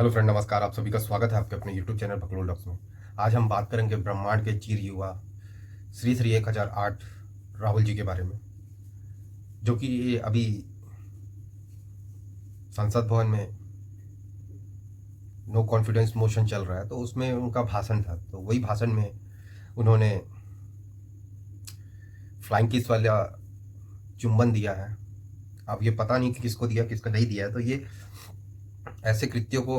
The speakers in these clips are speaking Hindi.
हेलो फ्रेंड, नमस्कार। आप सभी का स्वागत है आपके अपने यूट्यूब चैनल बकलोल डॉक्स में। आज हम बात करेंगे ब्रह्मांड के चीर युवा श्री श्री 1008 राहुल जी के बारे में, जो कि अभी संसद भवन में नो कॉन्फिडेंस मोशन चल रहा है, तो उसमें उनका भाषण था। तो वही भाषण में उन्होंने फ्लाइंग किस वाला चुंबन दिया है। अब ये पता नहीं कि किसको दिया किसको नहीं दिया है। तो ये ऐसे कृत्यों को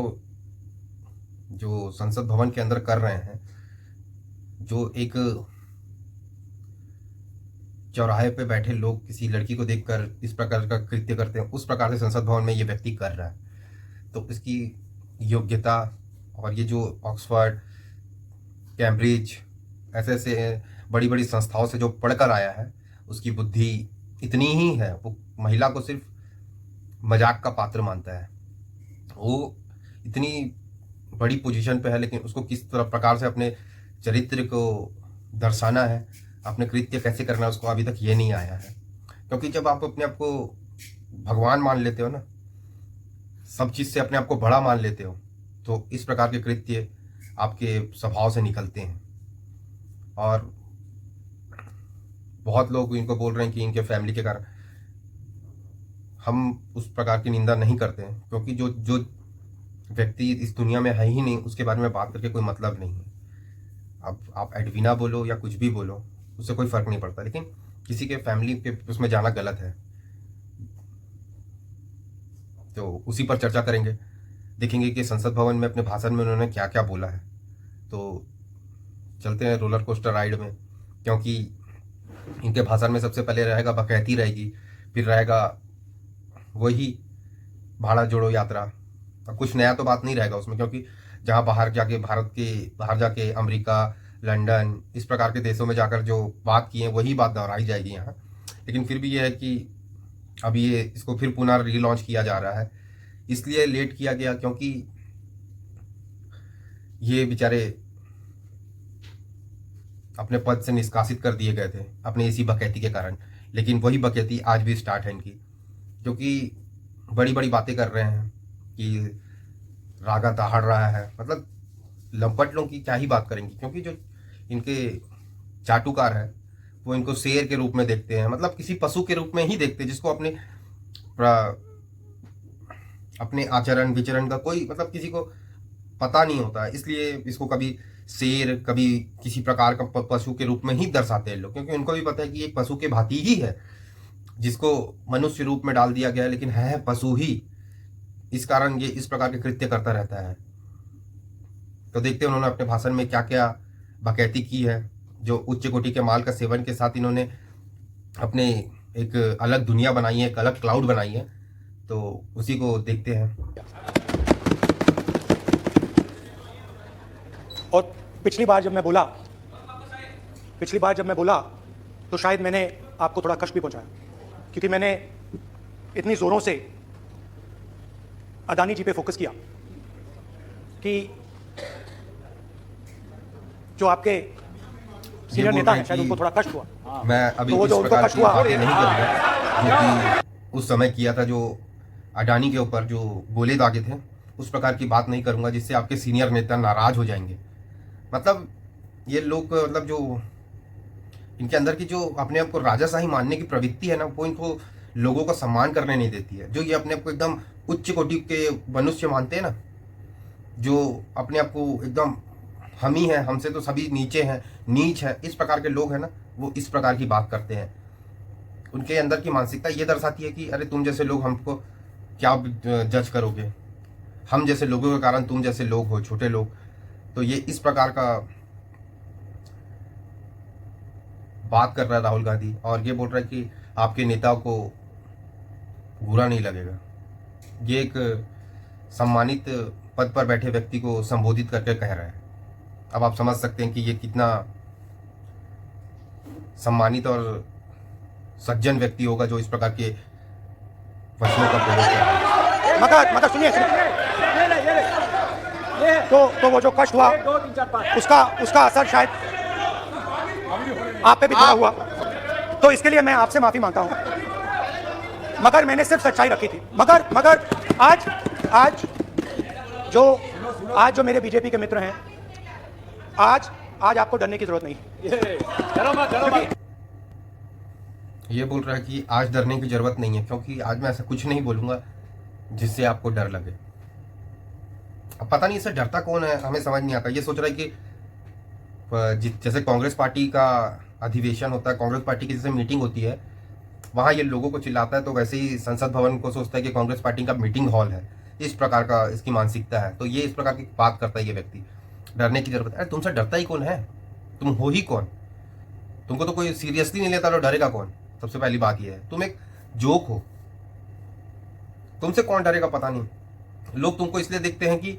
जो संसद भवन के अंदर कर रहे हैं, जो एक चौराहे पे बैठे लोग किसी लड़की को देखकर इस प्रकार का कृत्य करते हैं, उस प्रकार से संसद भवन में ये व्यक्ति कर रहा है। तो इसकी योग्यता और ये जो ऑक्सफोर्ड, कैम्ब्रिज ऐसे ऐसे बड़ी बड़ी संस्थाओं से जो पढ़कर आया है, उसकी बुद्धि इतनी ही है। वो महिला को सिर्फ मजाक का पात्र मानता है। वो इतनी बड़ी पोजीशन पे है, लेकिन उसको किस तरह प्रकार से अपने चरित्र को दर्शाना है, अपने कृत्य कैसे करना है, उसको अभी तक ये नहीं आया है। क्योंकि जब आप अपने आप को भगवान मान लेते हो ना, सब चीज़ से अपने आप को बड़ा मान लेते हो, तो इस प्रकार के कृत्य आपके स्वभाव से निकलते हैं। और बहुत लोग इनको बोल रहे हैं कि इनके फैमिली के कारण। हम उस प्रकार की निंदा नहीं करते हैं, क्योंकि जो जो व्यक्ति इस दुनिया में है ही नहीं, उसके बारे में बात करके कोई मतलब नहीं है। अब आप एडवीना बोलो या कुछ भी बोलो, उससे कोई फर्क नहीं पड़ता, लेकिन किसी के फैमिली के उसमें जाना गलत है। तो उसी पर चर्चा करेंगे, देखेंगे कि संसद भवन में अपने भाषण में उन्होंने क्या क्या बोला है। तो चलते हैं रोलर कोस्टर राइड में, क्योंकि इनके भाषण में सबसे पहले रहेगा बकैती रहेगी, फिर रहेगा वही भाड़ा जोड़ो यात्रा। अब कुछ नया तो बात नहीं रहेगा उसमें, क्योंकि जहाँ बाहर जाके भारत के बाहर जाके अमेरिका, लंदन, इस प्रकार के देशों में जाकर जो बात की है वही बात दोहराई जाएगी यहाँ। लेकिन फिर भी ये है कि अभी ये इसको फिर पुनः रीलॉन्च किया जा रहा है। इसलिए लेट किया गया क्योंकि ये बेचारे अपने पद से निष्कासित कर दिए गए थे अपने इसी बकैती के कारण। लेकिन वही बकैती आज भी स्टार्ट है इनकी, जो कि बड़ी बड़ी बातें कर रहे हैं कि रागा दहाड़ रहा है। मतलब लंपट लोगों की क्या ही बात करेंगी, क्योंकि जो इनके चाटुकार है वो इनको शेर के रूप में देखते हैं, मतलब किसी पशु के रूप में ही देखते हैं, जिसको अपने आचरण विचरण का कोई मतलब किसी को पता नहीं होता है। इसलिए इसको कभी शेर, कभी किसी प्रकार का पशु के रूप में ही दर्शाते हैं लोग, क्योंकि उनको भी पता है कि एक पशु के भांति ही है, जिसको मनुष्य रूप में डाल दिया गया है, लेकिन है पशु ही। इस कारण ये इस प्रकार के कृत्य करता रहता है। तो देखते हैं उन्होंने अपने भाषण में क्या क्या बकैती की है। जो उच्च कोटि के माल का सेवन के साथ इन्होंने अपने एक अलग दुनिया बनाई है, एक अलग क्लाउड बनाई है। तो उसी को देखते हैं। और पिछली बार जब मैं बोला तो शायद मैंने आपको थोड़ा कष्ट भी पहुंचाया, क्योंकि मैंने इतनी जोरों से अदानी जी पे फोकस किया कि जो आपके सीनियर नेता हैं, शायद उनको थोड़ा कष्ट हुआ। मैं अभी तो इस प्रकार की बातें नहीं करूँगा, क्योंकि उस समय किया था जो अडानी के ऊपर जो गोले दागे थे, उस प्रकार की बात नहीं करूँगा जिससे आपके सीनियर नेता नाराज हो जाएंगे। मतलब ये लोग, मतलब जो इनके अंदर की जो अपने आप को राजाशाही मानने की प्रवृत्ति है ना, वो इनको लोगों का सम्मान करने नहीं देती है। जो ये अपने आप को एकदम उच्च कोटि के मनुष्य मानते हैं ना, जो अपने आप को एकदम हम ही हैं, हमसे तो सभी नीचे हैं, नीच है, इस प्रकार के लोग हैं ना, वो इस प्रकार की बात करते हैं। उनके अंदर की मानसिकता ये दर्शाती है कि अरे तुम जैसे लोग हमको क्या जज करोगे, हम जैसे लोगों के कारण तुम जैसे लोग हो, छोटे लोग। तो ये इस प्रकार का बात कर रहा है राहुल गांधी, और ये बोल रहा है कि आपके नेताओं को बुरा नहीं लगेगा। ये एक सम्मानित पद पर बैठे व्यक्ति को संबोधित करके कह रहा है। अब आप समझ सकते हैं कि ये कितना सम्मानित और सज्जन व्यक्ति होगा जो इस प्रकार के वचनों का प्रयोग कर रहा है। मगर सुनिए, तो वो जो कष्ट हुआ उसका असर शायद आप पे भी थोड़ा हुआ, तो इसके लिए मैं आपसे माफी मांगता हूं। मगर मैंने सिर्फ सच्चाई रखी थी। मगर आज आज जो मेरे बीजेपी के मित्र हैं, आज आपको डरने की जरूरत नहीं। ये बोल रहा है कि आज डरने की जरूरत नहीं है, क्योंकि आज मैं ऐसा कुछ नहीं बोलूंगा जिससे आपको डर लगे। अब पता नहीं इससे डरता कौन है, हमें समझ नहीं आता। ये सोच रहा है कि जैसे कांग्रेस पार्टी का अधिवेशन होता है, कांग्रेस पार्टी की जैसे मीटिंग होती है, वहां ये लोगों को चिल्लाता है, तो वैसे ही संसद भवन को सोचता है कि कांग्रेस पार्टी का मीटिंग हॉल है। इस प्रकार का इसकी मानसिकता है। तो ये इस प्रकार की बात करता है ये व्यक्ति। डरने की जरूरत है? तुमसे डरता ही कौन है? तुम हो ही कौन? तुमको तो कोई सीरियसली नहीं लेता, तो डरेगा कौन? सबसे पहली बात यह है, तुम एक जोक हो। तुमसे कौन डरेगा पता नहीं। लोग तुमको इसलिए देखते हैं कि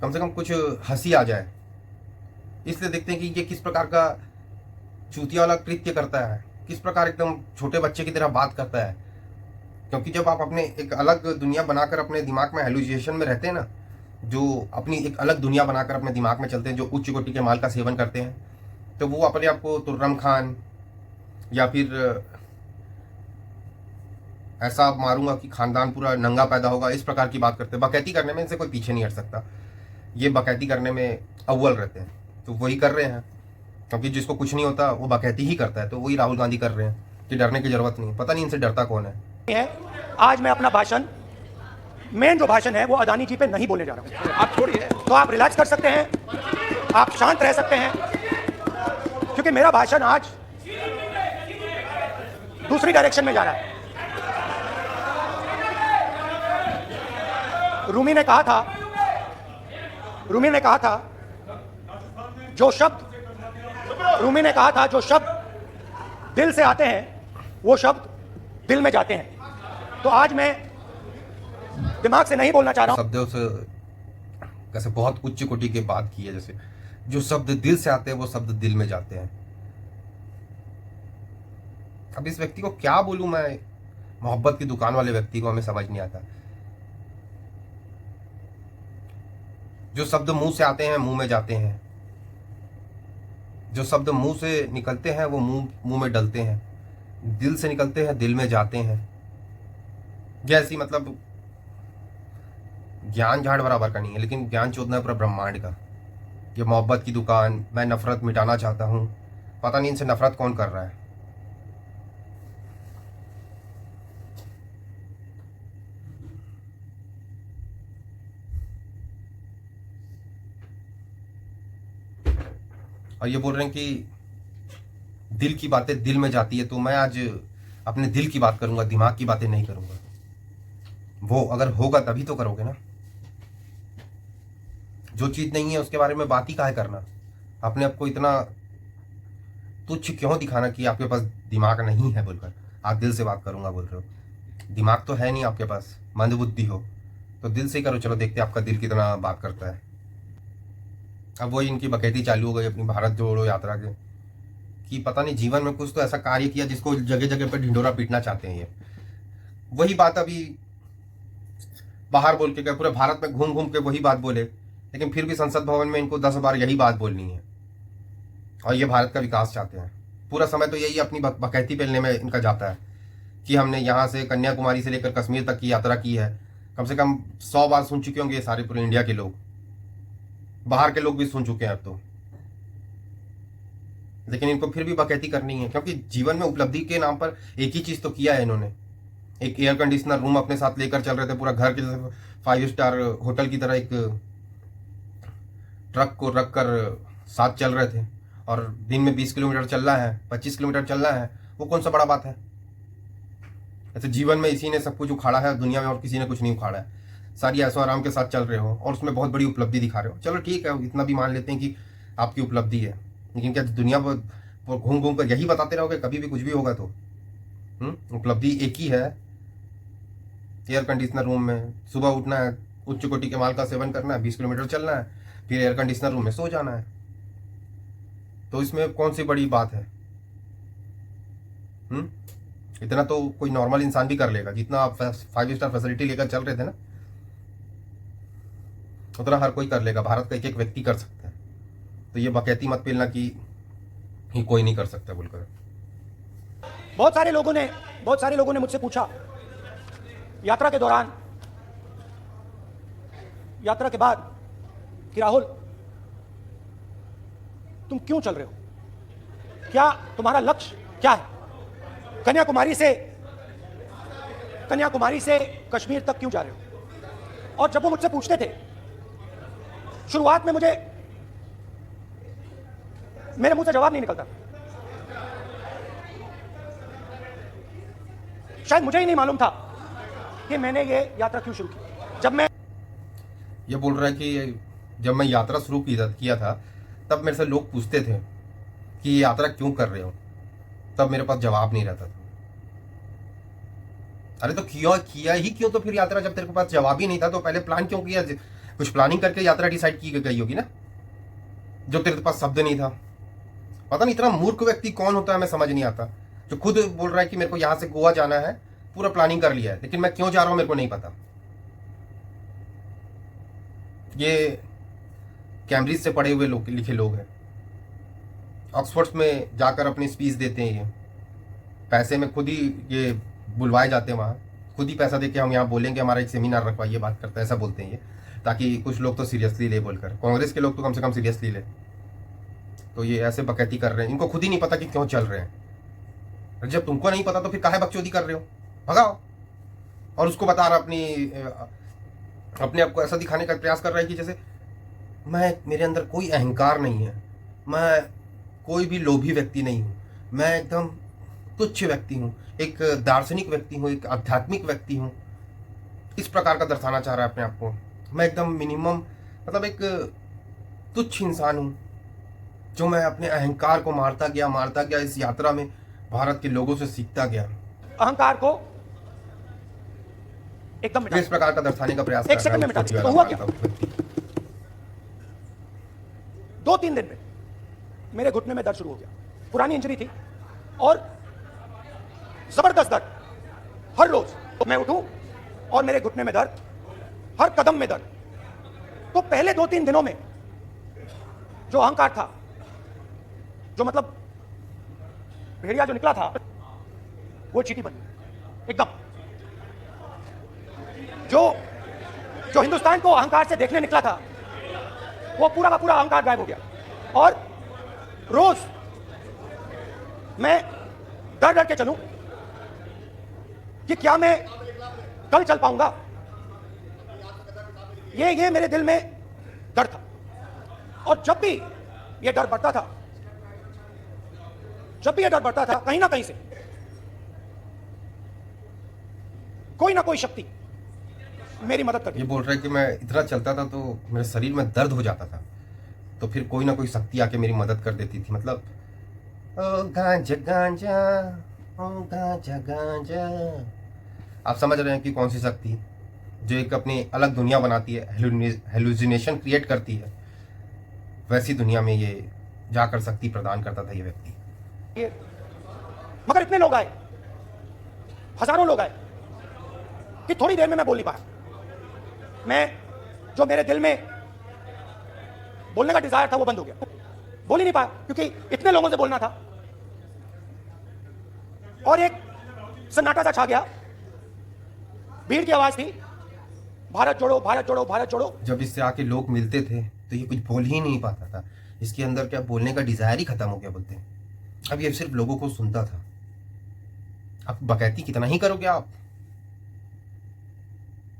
कम से कम कुछ हंसी आ जाए, इसलिए देखते हैं कि ये किस प्रकार का चूतिया वाला कृत्य करता है, किस प्रकार एकदम छोटे बच्चे की तरह बात करता है। क्योंकि जब आप अपने एक अलग दुनिया बनाकर अपने दिमाग में हेलुसिनेशन में रहते हैं ना, जो अपनी एक अलग दुनिया बनाकर अपने दिमाग में चलते हैं, जो उच्च कोटि के माल का सेवन करते हैं, तो वो अपने आप को तुर्रम खान या फिर ऐसा मारूंगा कि खानदान पूरा नंगा पैदा होगा, इस प्रकार की बात करते हैं। बकैती करने में इनसे कोई पीछे नहीं हट सकता। ये बकैती करने में अव्वल रहते हैं, तो वही कर रहे हैं। क्योंकि जिसको कुछ नहीं होता वो बकैती ही करता है, तो वही राहुल गांधी कर रहे हैं कि डरने की जरूरत नहीं। पता नहीं इनसे डरता कौन है। आज मैं अपना भाषण, मेन जो भाषण है वो अदानी जी पे नहीं बोलने जा रहा हूं। आप छोड़िए, तो आप रिलैक्स कर सकते हैं, आप शांत रह सकते हैं, क्योंकि मेरा भाषण आज दूसरी डायरेक्शन में जा रहा है। रूमी ने कहा था जो शब्द दिल से आते हैं वो शब्द दिल में जाते हैं। तो आज मैं दिमाग से नहीं बोलना चाह रहा हूं। शब्दों से कैसे बहुत उच्च कोटि की बात की है, जैसे जो शब्द दिल से आते हैं वो शब्द दिल में जाते हैं। अब इस व्यक्ति को क्या बोलूं मैं, मोहब्बत की दुकान वाले व्यक्ति को, हमें समझ नहीं आता। जो शब्द मुंह से आते हैं मुंह में जाते हैं, जो शब्द मुंह से निकलते हैं वो मुंह में डलते हैं, दिल से निकलते हैं दिल में जाते हैं। जैसी मतलब ज्ञान झाड़ बराबर का नहीं है, लेकिन ज्ञान चोदना है पूरा ब्रह्मांड का। ये मोहब्बत की दुकान, मैं नफरत मिटाना चाहता हूं। पता नहीं इनसे नफरत कौन कर रहा है। और ये बोल रहे हैं कि दिल की बातें दिल में जाती है, तो मैं आज अपने दिल की बात करूंगा, दिमाग की बातें नहीं करूंगा। वो अगर होगा तभी तो करोगे ना। जो चीज नहीं है उसके बारे में बात ही काहे करना। अपने आप को इतना तुच्छ क्यों दिखाना कि आपके पास दिमाग नहीं है बोलकर। आप दिल से बात करूंगा बोल रहे हो, दिमाग तो है नहीं आपके पास, मंदबुद्धि हो, तो दिल से ही करो। चलो देखते हैं आपका दिल कितना बात करता है। अब वही इनकी बकैती चालू हो गई अपनी भारत जोड़ो यात्रा के, कि पता नहीं जीवन में कुछ तो ऐसा कार्य किया जिसको जगह जगह पर ढिंडोरा पीटना चाहते हैं। ये वही बात अभी बाहर बोल के गए, पूरे भारत में घूम घूम के वही बात बोले, लेकिन फिर भी संसद भवन में इनको 10 बार यही बात बोलनी है। और ये भारत का विकास चाहते हैं। पूरा समय तो यही अपनी बकैती पेलने में इनका जाता है कि हमने यहाँ से कन्याकुमारी से लेकर कश्मीर तक की यात्रा की है। कम से कम 100 बार सुन चुके होंगे ये सारे पूरे इंडिया के लोग, बाहर के लोग भी सुन चुके हैं अब तो। लेकिन इनको फिर भी बकैती करनी है, क्योंकि जीवन में उपलब्धि के नाम पर एक ही चीज तो किया है इन्होंने। एक एयर कंडीशनर रूम अपने साथ लेकर चल रहे थे, पूरा घर के जैसे 5 स्टार होटल की तरह एक ट्रक को रख कर साथ चल रहे थे। और दिन में 20 किलोमीटर चलना है, 25 किलोमीटर चलना है, वो कौन सा बड़ा बात है। ऐसे जीवन में इसी ने सब कुछ उखाड़ा है दुनिया में, और किसी ने कुछ नहीं उखाड़ा है। सारी ऐसो आराम के साथ चल रहे हो और उसमें बहुत बड़ी उपलब्धि दिखा रहे हो। चलो ठीक है, इतना भी मान लेते हैं कि आपकी उपलब्धि है, लेकिन क्या दुनिया पर घूम घूम कर यही बताते रहोगे, कभी भी कुछ भी होगा तो? उपलब्धि एक ही है, एयर कंडीशनर रूम में सुबह उठना है, उच्च कोटि के माल का सेवन करना है, 20 किलोमीटर चलना है, फिर एयर कंडीशनर रूम में सो जाना है। तो इसमें कौन सी बड़ी बात है? इतना तो कोई नॉर्मल इंसान भी कर लेगा। जितना आप 5 स्टार फैसिलिटी लेकर चल रहे थे ना, उतना हर कोई कर लेगा। भारत का एक एक व्यक्ति कर सकता है। तो ये बकैती मत पेलना कि ही कोई नहीं कर सकता बोलकर। बहुत सारे लोगों ने मुझसे पूछा यात्रा के दौरान यात्रा के बाद कि राहुल तुम क्यों चल रहे हो, क्या तुम्हारा लक्ष्य क्या है, कन्याकुमारी से कश्मीर तक क्यों जा रहे हो। और जब वो मुझसे पूछते थे, शुरुआत में मेरे मुंह से जवाब नहीं निकलता, शायद मुझे ही नहीं मालूम था कि मैंने ये यात्रा क्यों शुरू की। जब मैं ये बोल रहा है कि जब मैं यात्रा शुरू किया था तब मेरे से लोग पूछते थे कि ये यात्रा क्यों कर रहे हो, तब मेरे पास जवाब नहीं रहता था। अरे तो किया ही क्यों तो फिर यात्रा, जब तेरे के पास जवाब ही नहीं था तो पहले प्लान क्यों किया। कुछ प्लानिंग करके यात्रा डिसाइड की गई होगी ना, जो तेरे पास शब्द नहीं था। पता नहीं इतना मूर्ख व्यक्ति कौन होता है, मैं समझ नहीं आता, जो खुद बोल रहा है कि मेरे को यहां से गोवा जाना है, पूरा प्लानिंग कर लिया है, लेकिन मैं क्यों जा रहा हूं मेरे को नहीं पता। ये कैम्ब्रिज से पढ़े हुए लोग, लिखे लोग हैं, ऑक्सफोर्ड में जाकर अपनी स्पीच देते हैं, ये पैसे में खुद ही ये बुलवाए जाते हैं, वहाँ खुद ही पैसा देके हम यहाँ बोलेंगे, हमारा एक सेमिनार रखवाइए, बात करते हैं, ऐसा बोलते हैं ये, ताकि कुछ लोग तो सीरियसली ले बोलकर, कांग्रेस के लोग तो कम से कम सीरियसली ले। तो ये ऐसे बकैती कर रहे हैं, इनको खुद ही नहीं पता कि क्यों चल रहे हैं। जब तुमको नहीं पता तो फिर काहे बकचोदी कर रहे हो, भगाओ। और उसको बता रहा अपने आप को ऐसा दिखाने का प्रयास कर रहा है कि जैसे मेरे अंदर कोई अहंकार नहीं है, मैं कोई भी लोभी व्यक्ति नहीं हूँ, मैं एकदम तुच्छ व्यक्ति हूँ, एक दार्शनिक व्यक्ति हूँ, एक आध्यात्मिक व्यक्ति हूँ। इस प्रकार का दर्शाना चाह रहा है अपने आप को। मैं एकदम मिनिमम, मतलब एक तुच्छ इंसान हूँ, जो मैं अपने अहंकार को मारता गया इस यात्रा में, भारत के लोगों से सीखता गया। अहंकार को एकदम इस प्रकार का दर्शाने का प्रयास एक सेकंड में मिटा दिया। तो हुआ क्या, 2-3 दिन में मेरे घुटने में दर्द शुरू हो गया। पुरानी इंजरी थी और जबरदस्त दर्द, हर रोज मैं उठूं और मेरे घुटने में दर्द, हर कदम में दर्द। तो पहले 2-3 दिनों में जो अहंकार था, जो मतलब भेड़िया जो निकला था, वो चींटी बन गई एकदम। जो हिंदुस्तान को अहंकार से देखने निकला था, वो पूरा का पूरा अहंकार गायब हो गया। और रोज मैं डर डर के चलूं कि क्या मैं कल चल पाऊंगा, ये मेरे दिल में डर था। और जब भी ये डर बढ़ता था, कहीं ना कहीं से कोई ना कोई शक्ति मेरी मदद करती। ये बोल रहा है कि मैं इतना चलता था तो मेरे शरीर में दर्द हो जाता था, तो फिर कोई ना कोई शक्ति आके मेरी मदद कर देती थी। मतलब ओ गांजा गांजा, ओ गांजा गांजा। आप समझ रहे हैं कि कौन सी शक्ति, जो एक अपनी अलग दुनिया बनाती है, हेलुसिनेशन क्रिएट करती है, वैसी दुनिया में ये जाकर शक्ति प्रदान करता था ये व्यक्ति। मगर इतने लोग आए, हजारों लोग आए, कि थोड़ी देर में मैं बोल नहीं पाया। जो मेरे दिल में बोलने का डिजायर था वो बंद हो गया, बोल ही नहीं पाया, क्योंकि इतने लोगों से बोलना था। और एक सन्नाटा सा छा गया, भीड़ की आवाज थी, भारत जोड़ो भारत जोड़ो भारत जोड़ो। जब इससे आके लोग मिलते थे तो ये कुछ बोल ही नहीं पाता था, इसके अंदर क्या बोलने का डिजायर ही खत्म हो गया बोलते हैं। अब ये सिर्फ लोगों को सुनता था। अब बकैती कितना ही करोगे आप।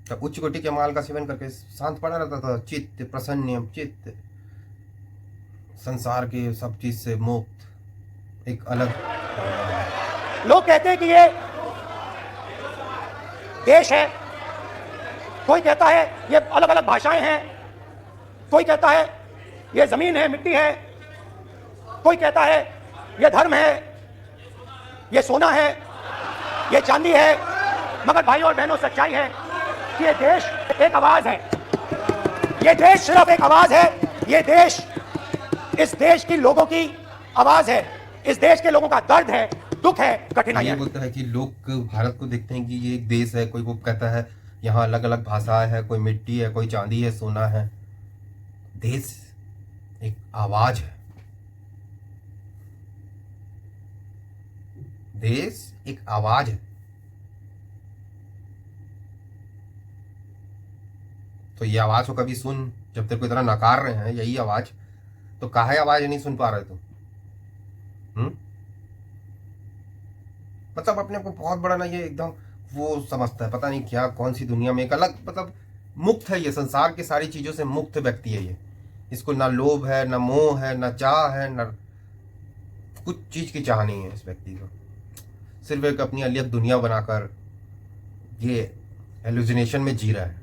तो उच्च कोटि के माल का सेवन करके शांत पड़ा रहता था, चित्त प्रसन्न, चित्त संसार के सब चीज से मुक्त, एक अलग। लोग कहते हैं कि ये देश है, कोई कहता है ये अलग अलग भाषाएं हैं, कोई कहता है ये जमीन है, मिट्टी है, कोई कहता है ये धर्म है, ये सोना है, ये चांदी है। मगर भाइयों और बहनों, सच्चाई है कि ये देश एक आवाज है, ये देश सिर्फ एक आवाज है। ये देश, इस देश की लोगों की आवाज है, इस देश के लोगों का दर्द है, दुख है, कठिनाई है। ये बोलता है कि लोग भारत को देखते हैं कि ये एक देश है, कोई को कहता है यहाँ अलग अलग भाषाएं है, कोई मिट्टी है, कोई चांदी है, सोना है। देश एक आवाज है, देश एक आवाज है। तो ये आवाज़ को कभी सुन, जब तेरे को इतना नकार रहे हैं यही आवाज़, तो काहे आवाज़ नहीं सुन पा रहे तुम? मतलब अपने को बहुत बड़ा ना ये एकदम वो समझता है, पता नहीं क्या, कौन सी दुनिया में, एक अलग, मतलब मुक्त है ये, संसार की सारी चीज़ों से मुक्त व्यक्ति है ये। इसको ना लोभ है, ना मोह है, ना चाह है, ना कुछ चीज़ की चाह नहीं है इस व्यक्ति को। सिर्फ एक अपनी अलग दुनिया बनाकर ये एल्यूजिनेशन में जी रहा है।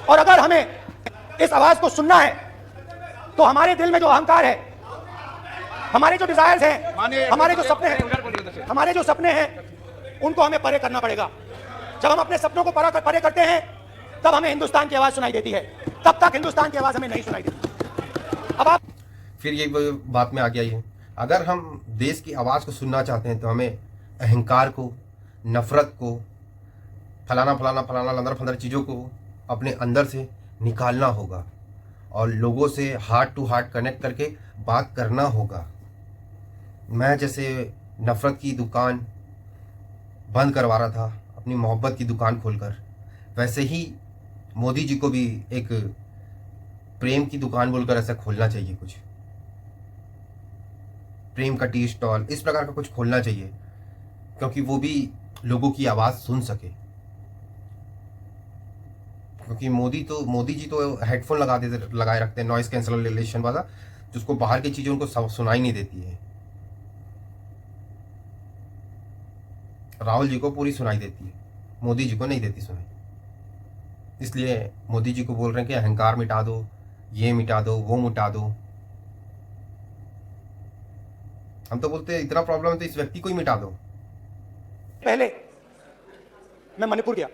और अगर हमें इस आवाज को सुनना है तो हमारे दिल में जो अहंकार है, हमारे जो डिजायर्स हैं, हमारे जो सपने हैं उनको हमें परे करना पड़ेगा। जब हम अपने सपनों को परे करते हैं तब हमें हिंदुस्तान की आवाज सुनाई देती है, तब तक हिंदुस्तान की आवाज हमें नहीं सुनाई देती। अब आप फिर ये बात में आ गया ये, अगर हम देश की आवाज़ को सुनना चाहते हैं तो हमें अहंकार को, नफरत को, फलाना फलाना फलाना लंदर फंदर चीज़ों को अपने अंदर से निकालना होगा और लोगों से हार्ट टू हार्ट कनेक्ट करके बात करना होगा। मैं जैसे नफ़रत की दुकान बंद करवा रहा था अपनी मोहब्बत की दुकान खोलकर, वैसे ही मोदी जी को भी एक प्रेम की दुकान बोलकर ऐसा खोलना चाहिए, कुछ प्रेम का टी स्टॉल इस प्रकार का कुछ खोलना चाहिए, क्योंकि वो भी लोगों की आवाज़ सुन सके। क्योंकि मोदी जी तो हेडफोन लगाए रखते हैं, नॉइस कैंसलेशन वाला, जिसको बाहर की चीज़ें उनको सुनाई नहीं देती है। राहुल जी को पूरी सुनाई देती है, मोदी जी को नहीं देती सुनाई। इसलिए मोदी जी को बोल रहे हैं कि अहंकार मिटा दो, ये मिटा दो, वो मिटा दो। हम तो बोलते हैं इतना प्रॉब्लम है तो इस व्यक्ति को ही मिटा दो। पहले मैं मणिपुर गया,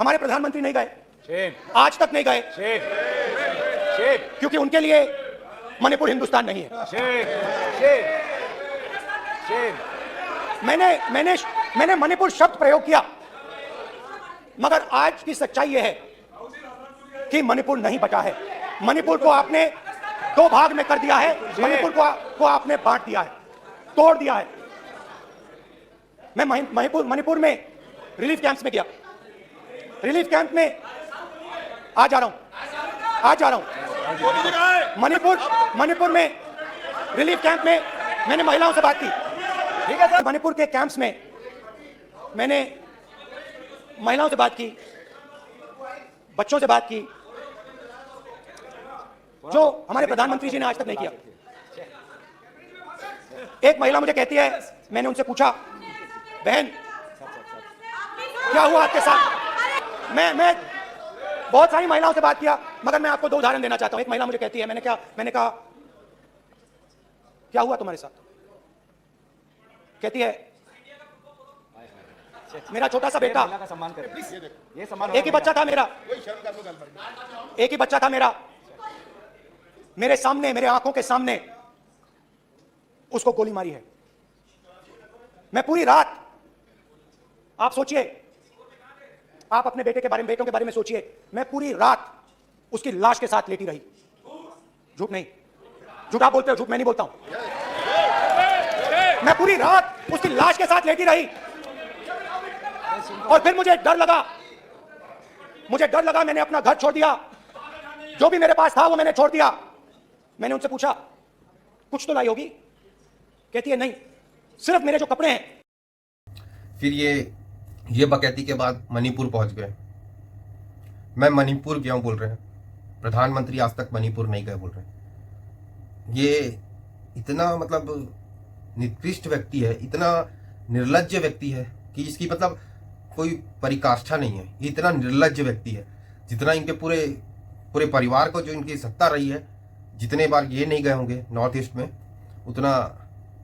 हमारे प्रधानमंत्री नहीं गए, आज तक नहीं गए, क्योंकि उनके लिए मणिपुर हिंदुस्तान नहीं है। मैंने मणिपुर शब्द प्रयोग किया, मगर आज की सच्चाई यह है कि मणिपुर नहीं बचा है। मणिपुर को आपने दो भाग में कर दिया है, मणिपुर को आपने बांट दिया है, तोड़ दिया है। मैं मणिपुर में रिलीफ कैंप्स में गया, रिलीफ कैंप में आज जा रहा हूं। मणिपुर में रिलीफ कैंप में मैंने महिलाओं से बात की, ठीक है सर। मणिपुर के कैंप्स में मैंने महिलाओं से बात की, बच्चों से बात की, जो हमारे प्रधानमंत्री जी ने आज तक नहीं किया। एक महिला मुझे कहती है, मैंने उनसे पूछा, बहन क्या हुआ आपके साथ? मैं बहुत सारी महिलाओं से बात किया, मगर मैं आपको दो उदाहरण देना चाहता हूं। एक महिला मुझे कहती है, मैंने कहा क्या हुआ तुम्हारे साथ? कहती है, मेरा छोटा सा बेटा, एक ही बच्चा था मेरा, एक ही बच्चा था मेरा, मेरे सामने, मेरे आंखों के सामने उसको गोली मारी है। मैं पूरी रात, आप सोचिए, आप अपने बेटे के बारे में, बेटों के बारे में सोचिए, मैं पूरी रात उसकी लाश के साथ लेटी रही। झूठ नहीं, झूठ आप बोलते हो, झूठ मैं नहीं बोलता हूं। मैं पूरी रात उसकी लाश के साथ लेटी रही और फिर मुझे डर लगा, मैंने अपना घर छोड़ दिया, जो भी मेरे पास था वो मैंने छोड़ दिया। मैंने उनसे पूछा, कुछ तो लाई होगी? कहती है, नहीं, सिर्फ मेरे जो कपड़े हैं। फिर ये बकैती के बाद मणिपुर पहुंच गए। मैं मणिपुर गया हूं बोल रहे हैं, प्रधानमंत्री आज तक मणिपुर नहीं गए बोल रहे हैं। ये इतना मतलब निकृष्ट व्यक्ति है, इतना निर्लज्ज व्यक्ति है कि इसकी मतलब कोई परिकाष्ठा नहीं है। ये इतना निर्लज्ज व्यक्ति है, जितना इनके पूरे परिवार को जो इनकी सत्ता रही है, जितने बार ये नहीं गए होंगे नॉर्थ ईस्ट में, उतना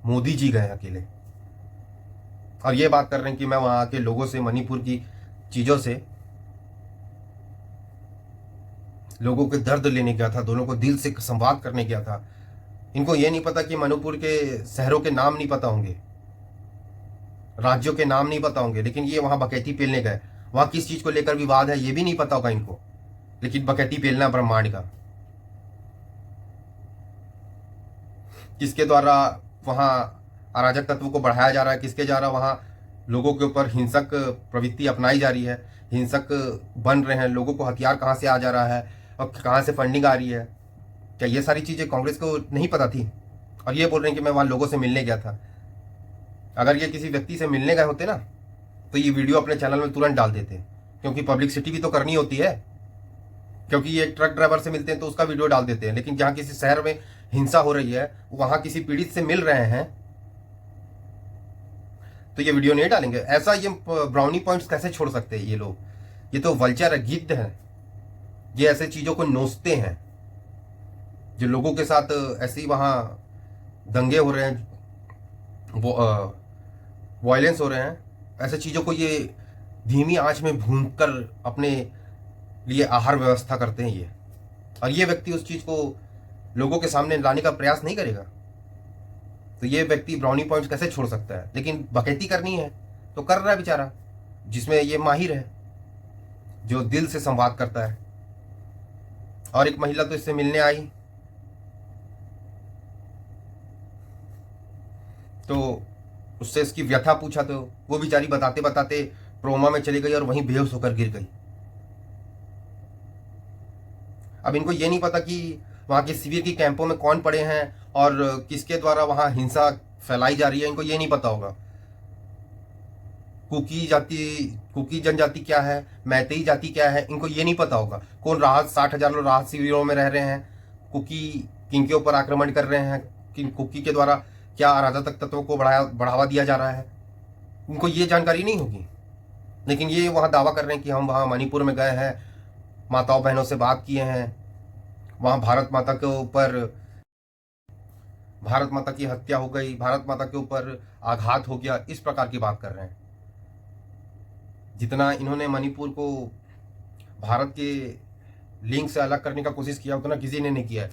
मोदी जी गए अकेले। और ये बात कर रहे हैं कि मैं वहाँ के लोगों से, मणिपुर की चीज़ों से, लोगों के दर्द लेने गया था, दोनों को दिल से संवाद करने गया था। इनको ये नहीं पता कि मणिपुर के शहरों के नाम नहीं पता होंगे, राज्यों के नाम नहीं पता होंगे, लेकिन ये वहाँ बकैती पेलने गए। वहाँ किस चीज़ को लेकर विवाद है ये भी नहीं पता होगा इनको, लेकिन बकैती पेलना ब्रह्मांड का, किसके द्वारा वहाँ अराजक तत्व को बढ़ाया जा रहा है, किसके द्वारा वहाँ लोगों के ऊपर हिंसक प्रवृत्ति अपनाई जा रही है, हिंसक बन रहे हैं, लोगों को हथियार कहाँ से आ जा रहा है और कहाँ से फंडिंग आ रही है, क्या ये सारी चीज़ें कांग्रेस को नहीं पता थी? और ये बोल रहे हैं कि मैं वहाँ लोगों से मिलने गया था। अगर ये किसी व्यक्ति से मिलने गए होते ना तो ये वीडियो अपने चैनल में तुरंत डाल देते, क्योंकि पब्लिसिटी भी तो करनी होती है। क्योंकि ये ट्रक ड्राइवर से मिलते हैं तो उसका वीडियो डाल देते हैं, लेकिन जहाँ किसी शहर में हिंसा हो रही है, वहाँ किसी पीड़ित से मिल रहे हैं, तो ये वीडियो नहीं डालेंगे। ऐसा ये ब्राउनी पॉइंट्स कैसे छोड़ सकते हैं ये लोग? ये तो वल्चर है, गिद्ध है। ये ऐसे चीज़ों को नोचते हैं। जो लोगों के साथ ऐसे ही वहाँ दंगे हो रहे हैं, वो वायलेंस हो रहे हैं, ऐसे चीज़ों को ये धीमी आंच में भूनकर अपने लिए आहार व्यवस्था करते हैं ये। और ये व्यक्ति उस चीज़ को लोगों के सामने लाने का प्रयास नहीं करेगा, तो ये व्यक्ति ब्राउनी पॉइंट्स कैसे छोड़ सकता है? लेकिन बकैती करनी है तो कर रहा है बेचारा, जिसमें ये माहिर है, जो दिल से संवाद करता है। और एक महिला तो इससे मिलने आई, तो उससे इसकी व्यथा पूछा तो वो बेचारी बताते बताते ट्रोमा में चली गई और वहीं बेहोश होकर गिर गई। अब इनको ये नहीं पता कि वहाँ के शिविर की कैंपों में कौन पड़े हैं और किसके द्वारा वहाँ हिंसा फैलाई जा रही है, इनको ये नहीं पता होगा। कुकी जनजाति क्या है, मैतेई जाति क्या है, इनको ये नहीं पता होगा। कौन राहत 60,000 लोग राहत शिविरों में रह रहे हैं, कुकी किनके ऊपर आक्रमण कर रहे हैं, किन कुकी के द्वारा क्या अराजक तत्वों को बढ़ावा दिया जा रहा है, इनको ये जानकारी नहीं होगी। लेकिन ये वहाँ दावा कर रहे हैं कि हम वहाँ मणिपुर में गए हैं, माताओं बहनों से बात किए हैं, वहाँ भारत माता के ऊपर, भारत माता की हत्या हो गई, भारत माता के ऊपर आघात हो गया, इस प्रकार की बात कर रहे हैं। जितना इन्होंने मणिपुर को भारत के लिंक से अलग करने का कोशिश किया उतना किसी ने नहीं किया है।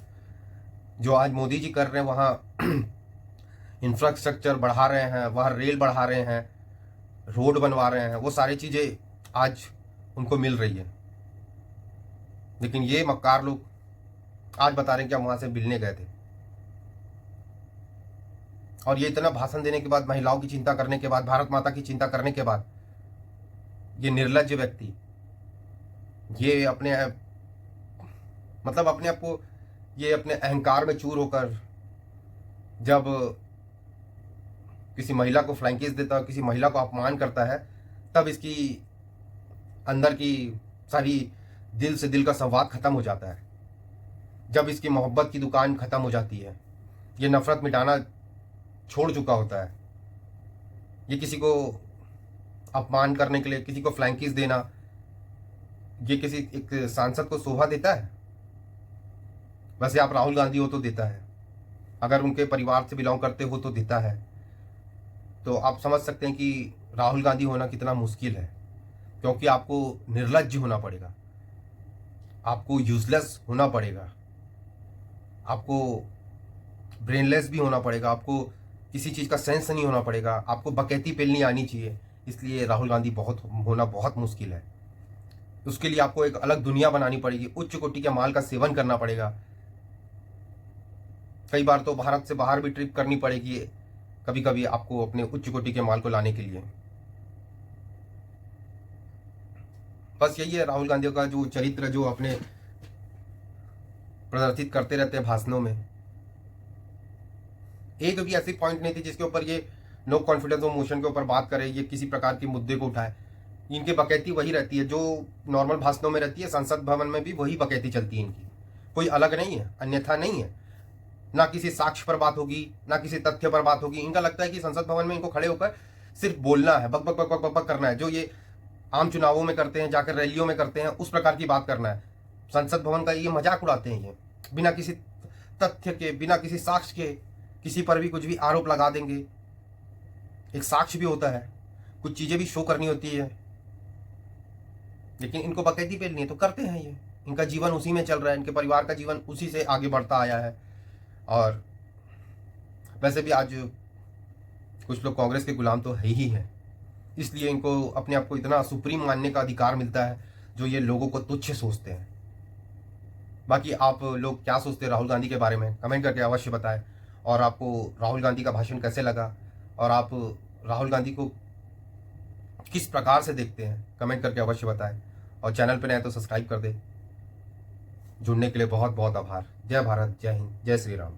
जो आज मोदी जी कर रहे हैं, वहाँ इंफ्रास्ट्रक्चर बढ़ा रहे हैं, वहाँ रेल बढ़ा रहे हैं, रोड बनवा रहे हैं, वो सारी चीज़ें आज उनको मिल रही है। लेकिन ये मक्कार लोग आज बता रहे हैं कि हम वहाँ से मिलने गए थे। और ये इतना भाषण देने के बाद, महिलाओं की चिंता करने के बाद, भारत माता की चिंता करने के बाद, ये निर्लज्ज व्यक्ति, ये अपने आप को, ये अपने अहंकार में चूर होकर जब किसी महिला को फ्लैंक किस देता है, किसी महिला को अपमान करता है, तब इसकी अंदर की सारी दिल से दिल का संवाद खत्म हो जाता है। जब इसकी मोहब्बत की दुकान खत्म हो जाती है, ये नफरत मिटाना छोड़ चुका होता है। ये किसी को अपमान करने के लिए, किसी को फ्लैंकिस देना, ये किसी एक सांसद को शोभा देता है? वैसे आप राहुल गांधी हो तो देता है, अगर उनके परिवार से बिलोंग करते हो तो देता है। तो आप समझ सकते हैं कि राहुल गांधी होना कितना मुश्किल है, क्योंकि आपको निर्लज्ज होना पड़ेगा, आपको यूजलेस होना पड़ेगा, आपको ब्रेनलेस भी होना पड़ेगा, आपको किसी चीज़ का सेंस नहीं होना पड़ेगा, आपको बकैती पेलनी आनी चाहिए। इसलिए राहुल गांधी होना बहुत मुश्किल है। उसके लिए आपको एक अलग दुनिया बनानी पड़ेगी, उच्च कोटि के माल का सेवन करना पड़ेगा, कई बार तो भारत से बाहर भी ट्रिप करनी पड़ेगी कभी कभी आपको अपने उच्च कोटि के माल को लाने के लिए। बस यही है राहुल गांधी का जो चरित्र, जो अपने प्रदर्शित करते रहते हैं भाषणों में। एक भी ऐसी पॉइंट नहीं थी जिसके ऊपर ये नो कॉन्फिडेंस और मोशन के ऊपर बात करे, ये किसी प्रकार के मुद्दे को उठाए। इनकी बकैती वही रहती है जो नॉर्मल भाषणों में रहती है, संसद भवन में भी वही बकैती चलती है इनकी, कोई अलग नहीं है, अन्यथा नहीं है। ना किसी साक्ष्य पर बात होगी, ना किसी तथ्य पर बात होगी। इनका लगता है कि संसद भवन में इनको खड़े होकर सिर्फ बोलना है, बक बक बक बक बक बक करना है, जो ये आम चुनावों में करते हैं, जाकर रैलियों में करते हैं, उस प्रकार की बात करना है। संसद भवन का ये मजाक उड़ाते हैं, ये बिना किसी तथ्य के, बिना किसी साक्ष्य के किसी पर भी कुछ भी आरोप लगा देंगे। एक साक्ष्य भी होता है, कुछ चीजें भी शो करनी होती है, लेकिन इनको बकैती पेलनी है तो करते हैं ये। इनका जीवन उसी में चल रहा है, इनके परिवार का जीवन उसी से आगे बढ़ता आया है। और वैसे भी आज कुछ लोग कांग्रेस के गुलाम तो है ही है, इसलिए इनको अपने आप को इतना सुप्रीम मानने का अधिकार मिलता है जो ये लोगों को तुच्छ सोचते हैं। बाकी आप लोग क्या सोचते हैं राहुल गांधी के बारे में, कमेंट करके अवश्य बताएं। और आपको राहुल गांधी का भाषण कैसे लगा, और आप राहुल गांधी को किस प्रकार से देखते हैं कमेंट करके अवश्य बताएं, और चैनल पर नए तो सब्सक्राइब कर दें। जुड़ने के लिए बहुत बहुत आभार। जय भारत, जय हिंद, जय श्री राम।